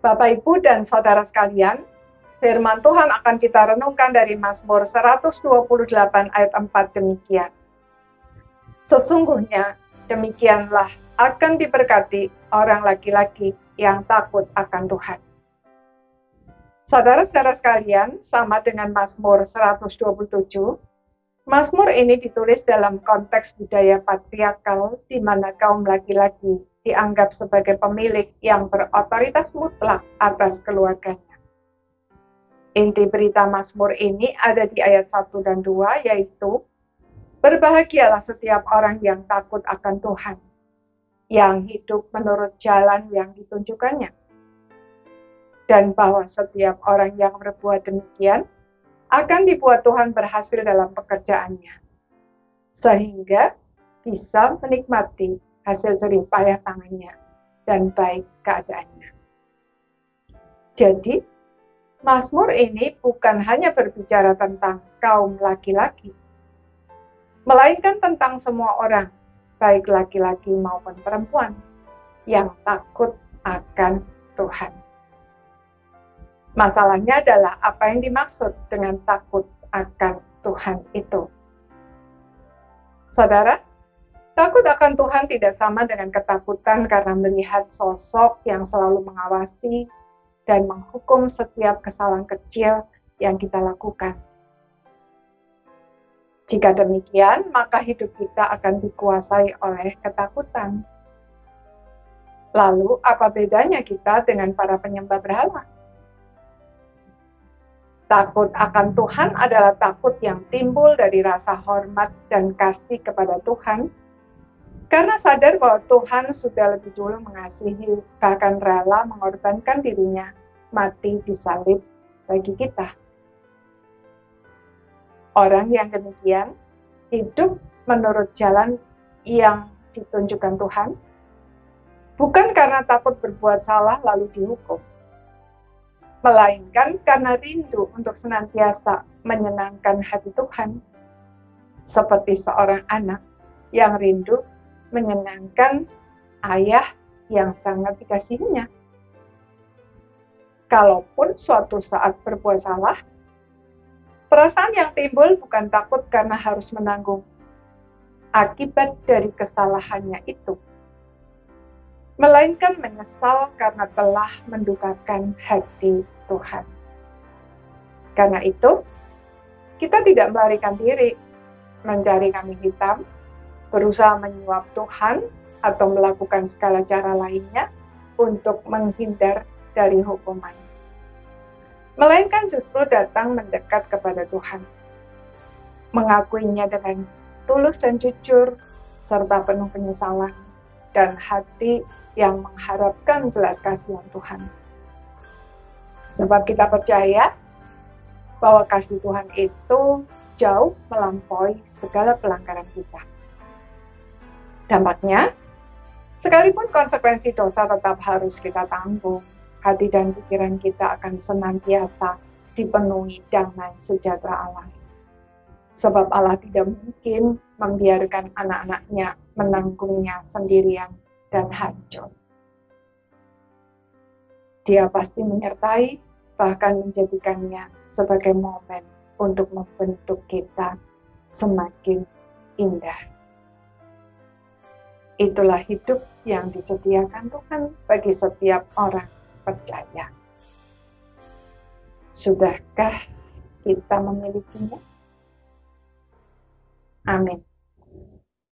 Bapak, Ibu, dan saudara sekalian, firman Tuhan akan kita renungkan dari Mazmur 128 ayat 4 demikian. Sesungguhnya demikianlah akan diberkati orang laki-laki yang takut akan Tuhan. Saudara-saudara sekalian, sama dengan Mazmur 127, Mazmur ini ditulis dalam konteks budaya patriarkal di mana kaum laki-laki dianggap sebagai pemilik yang berotoritas mutlak atas keluarganya. Inti berita Mazmur ini ada di ayat 1 dan 2, yaitu berbahagialah setiap orang yang takut akan Tuhan, yang hidup menurut jalan yang ditunjukkannya. Dan bahwa setiap orang yang berbuat demikian akan dibuat Tuhan berhasil dalam pekerjaannya, sehingga bisa menikmati hasil jerih payah tangannya dan baik keadaannya. Jadi, Mazmur ini bukan hanya berbicara tentang kaum laki-laki, melainkan tentang semua orang, baik laki-laki maupun perempuan, yang takut akan Tuhan. Masalahnya adalah apa yang dimaksud dengan takut akan Tuhan itu. Saudara, takut akan Tuhan tidak sama dengan ketakutan karena melihat sosok yang selalu mengawasi dan menghukum setiap kesalahan kecil yang kita lakukan. Jika demikian, maka hidup kita akan dikuasai oleh ketakutan. Lalu, apa bedanya kita dengan para penyembah berhala? Takut akan Tuhan adalah takut yang timbul dari rasa hormat dan kasih kepada Tuhan, karena sadar bahwa Tuhan sudah lebih dulu mengasihi, bahkan rela mengorbankan dirinya mati di salib bagi kita. Orang yang demikian hidup menurut jalan yang ditunjukkan Tuhan, bukan karena takut berbuat salah lalu dihukum, melainkan karena rindu untuk senantiasa menyenangkan hati Tuhan, seperti seorang anak yang rindu menyenangkan ayah yang sangat dikasihinya. Kalaupun suatu saat berbuat salah, perasaan yang timbul bukan takut karena harus menanggung akibat dari kesalahannya itu, melainkan menyesal karena telah mendukakan hati Tuhan. Karena itu, kita tidak melarikan diri, mencari kambing hitam, berusaha menyuap Tuhan, atau melakukan segala cara lainnya untuk menghindar dari hukuman. Melainkan justru datang mendekat kepada Tuhan, mengakuinya dengan tulus dan jujur, serta penuh penyesalan, dan hati yang mengharapkan belas kasihan Tuhan. Sebab kita percaya bahwa kasih Tuhan itu jauh melampaui segala pelanggaran kita. Dampaknya, sekalipun konsekuensi dosa tetap harus kita tanggung, hati dan pikiran kita akan senantiasa dipenuhi damai sejahtera Allah. Sebab Allah tidak mungkin membiarkan anak-anaknya menanggungnya sendirian dan hancur. Dia pasti menyertai, bahkan menjadikannya sebagai momen untuk membentuk kita semakin indah. Itulah hidup yang disediakan Tuhan bagi setiap orang percaya. Sudahkah kita memilikinya? Amin.